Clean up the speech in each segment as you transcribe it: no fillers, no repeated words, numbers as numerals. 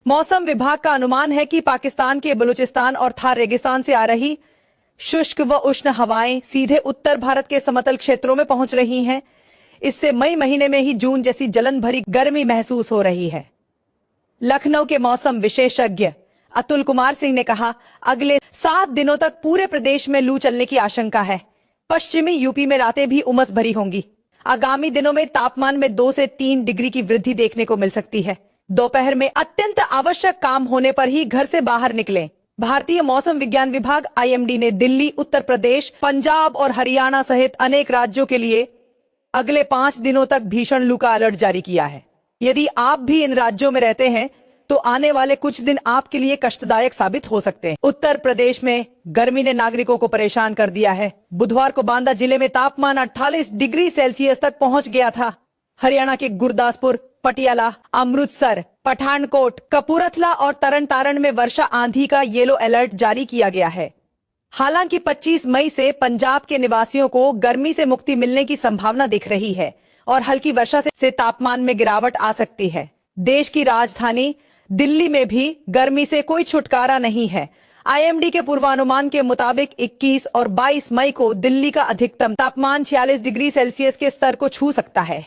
मौसम विभाग का अनुमान है कि पाकिस्तान के बलूचिस्तान और थार रेगिस्तान से आ रही शुष्क व उष्ण हवाएं सीधे उत्तर भारत के समतल क्षेत्रों में पहुंच रही हैं। इससे मई महीने में ही जून जैसी जलन भरी गर्मी महसूस हो रही है। लखनऊ के मौसम विशेषज्ञ अतुल कुमार सिंह ने कहा, अगले 7 दिनों तक पूरे प्रदेश में लू चलने की आशंका है। पश्चिमी यूपी में रातें भी उमस भरी होंगी। आगामी दिनों में तापमान में 2 से 3 डिग्री की वृद्धि देखने को मिल सकती है। दोपहर में अत्यंत आवश्यक काम होने पर ही घर से बाहर निकलें। भारतीय मौसम विज्ञान विभाग IMD ने दिल्ली, उत्तर प्रदेश, पंजाब और हरियाणा सहित अनेक राज्यों के लिए अगले 5 दिनों तक भीषण लू का अलर्ट जारी किया है। यदि आप भी इन राज्यों में रहते हैं तो आने वाले कुछ दिन आपके लिए कष्टदायक साबित हो सकते हैं। उत्तर प्रदेश में गर्मी ने नागरिकों को परेशान कर दिया है। बुधवार को बांदा जिले में तापमान 48 डिग्री सेल्सियस तक पहुंच गया था। हरियाणा के गुरदासपुर, पटियाला, अमृतसर, पठानकोट, कपूरथला और तरन तारण में वर्षा आंधी का येलो अलर्ट जारी किया गया है। हालांकि 25 मई से पंजाब के निवासियों को गर्मी से मुक्ति मिलने की संभावना दिख रही है और हल्की वर्षा से तापमान में गिरावट आ सकती है। देश की राजधानी दिल्ली में भी गर्मी से कोई छुटकारा नहीं है। IMD के पूर्वानुमान के मुताबिक 21 और 22 मई को दिल्ली का अधिकतम तापमान 46 डिग्री सेल्सियस के स्तर को छू सकता है।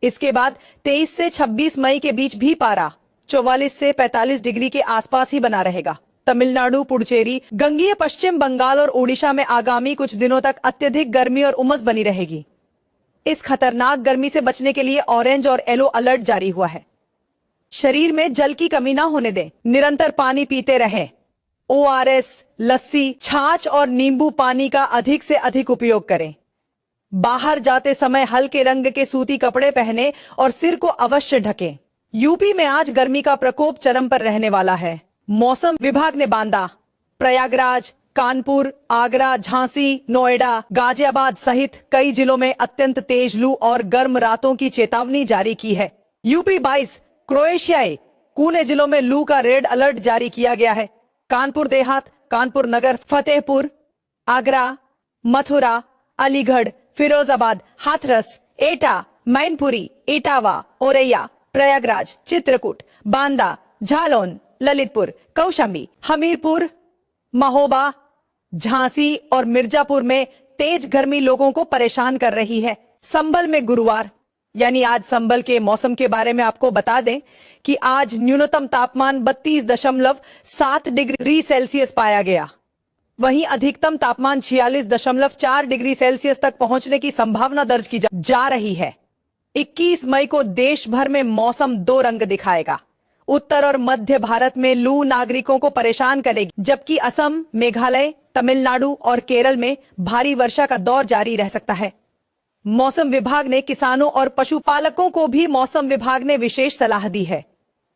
इसके बाद 23 से 26 मई के बीच भी पारा 44 से 45 डिग्री के आसपास ही बना रहेगा। तमिलनाडु, पुडुचेरी, गंगीय पश्चिम बंगाल और ओडिशा में आगामी कुछ दिनों तक अत्यधिक गर्मी और उमस बनी रहेगी। इस खतरनाक गर्मी से बचने के लिए ऑरेंज और येलो अलर्ट जारी हुआ है। शरीर में जल की कमी ना होने दें। निरंतर पानी पीते रहें। ORS, लस्सी, छाछ और नींबू पानी का अधिक से अधिक उपयोग करें। बाहर जाते समय हल्के रंग के सूती कपड़े पहने और सिर को अवश्य ढकें। यूपी में आज गर्मी का प्रकोप चरम पर रहने वाला है। मौसम विभाग ने बांदा, प्रयागराज, कानपुर, आगरा, झांसी, नोएडा, गाजियाबाद सहित कई जिलों में अत्यंत तेज लू और गर्म रातों की चेतावनी जारी की है। यूपी 22, क्रोएशियाई कूने जिलों में लू का रेड अलर्ट जारी किया गया है। कानपुर देहात, कानपुर नगर, फतेहपुर, आगरा, मथुरा, अलीगढ़, फिरोजाबाद, हाथरस, एटा, मैनपुरी, इटावा, औरैया, प्रयागराज, चित्रकूट, बांदा, झालोन, ललितपुर, कौशाम्बी, हमीरपुर, महोबा, झांसी और मिर्जापुर में तेज गर्मी लोगों को परेशान कर रही है। संभल में गुरुवार यानी आज संभल के मौसम के बारे में आपको बता दें कि आज न्यूनतम तापमान 32.7 डिग्री सेल्सियस पाया गया। वहीं अधिकतम तापमान 46.4 डिग्री सेल्सियस तक पहुंचने की संभावना दर्ज की जा रही है। 21 मई को देश भर में मौसम 2 रंग दिखाएगा। उत्तर और मध्य भारत में लू नागरिकों को परेशान करेगी, जबकि असम, मेघालय, तमिलनाडु और केरल में भारी वर्षा का दौर जारी रह सकता है। मौसम विभाग ने किसानों और पशुपालकों को भी मौसम विभाग ने विशेष सलाह दी है।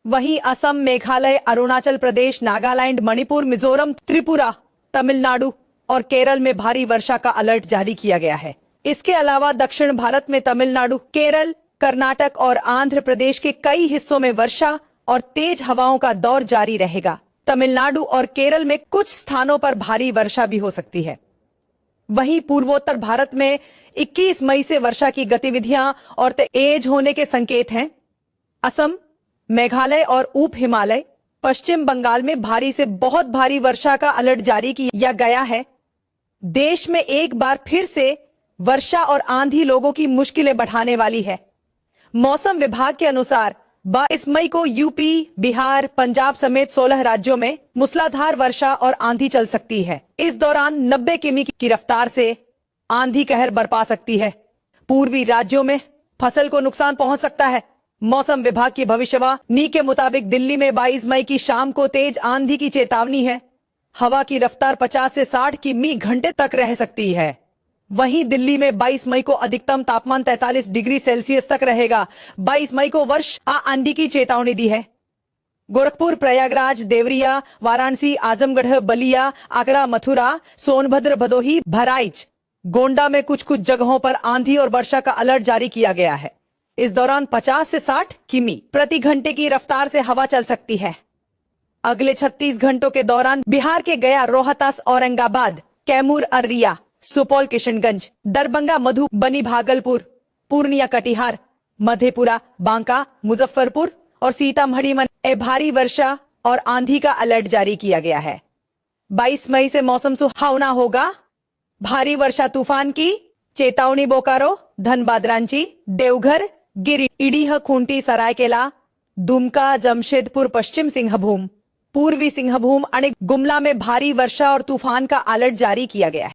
वहीं असम, मेघालय, अरुणाचल प्रदेश, नागालैंड, मणिपुर, मिजोरम, त्रिपुरा, तमिलनाडु और केरल में भारी वर्षा का अलर्ट जारी किया गया है। इसके अलावा दक्षिण भारत में तमिलनाडु, केरल, कर्नाटक और आंध्र प्रदेश के कई हिस्सों में वर्षा और तेज हवाओं का दौर जारी रहेगा। तमिलनाडु और केरल में कुछ स्थानों पर भारी वर्षा भी हो सकती है। वहीं पूर्वोत्तर भारत में 21 मई से वर्षा की गतिविधियां और तेज होने के संकेत हैं। असम, मेघालय और उप हिमालय, पश्चिम बंगाल में भारी से बहुत भारी वर्षा का अलर्ट जारी किया गया है। देश में एक बार फिर से वर्षा और आंधी लोगों की मुश्किलें बढ़ाने वाली है। मौसम विभाग के अनुसार 22 मई को यूपी, बिहार, पंजाब समेत 16 राज्यों में मूसलाधार वर्षा और आंधी चल सकती है। इस दौरान 90 किमी की रफ्तार से आंधी कहर बरपा सकती है। पूर्वी राज्यों में फसल को नुकसान पहुंच सकता है। मौसम विभाग की भविष्यवाणी के मुताबिक दिल्ली में 22 मई की शाम को तेज आंधी की चेतावनी है। हवा की रफ्तार 50 से 60 किमी घंटे तक रह सकती है। वहीं दिल्ली में 22 मई को अधिकतम तापमान 43 डिग्री सेल्सियस तक रहेगा। 22 मई को वर्षा आंधी की चेतावनी दी है। गोरखपुर, प्रयागराज, देवरिया, वाराणसी, आजमगढ़, बलिया, आगरा, मथुरा, सोनभद्र, भदोही, बहराइच, गोंडा में कुछ कुछ जगहों पर आंधी और वर्षा का अलर्ट जारी किया गया है। इस दौरान 50 से 60 किमी प्रति घंटे की रफ्तार से हवा चल सकती है। अगले 36 घंटों के दौरान बिहार के गया, रोहतास, औरंगाबाद, कैमूर, अररिया, सुपौल, किशनगंज, दरभंगा, मधुबनी, भागलपुर, पूर्णिया, कटिहार, मधेपुरा, बांका, मुजफ्फरपुर और सीतामढ़ी में भारी वर्षा और आंधी का अलर्ट जारी किया गया है। 22 मई से मौसम सुहावना होगा। भारी वर्षा तूफान की चेतावनी बोकारो, धनबाद, रांची, देवघर, गिरिडीह, खूंटी, सरायकेला, दुमका, जमशेदपुर, पश्चिम सिंहभूम, पूर्वी सिंहभूम और गुमला में भारी वर्षा और तूफान का अलर्ट जारी किया गया है।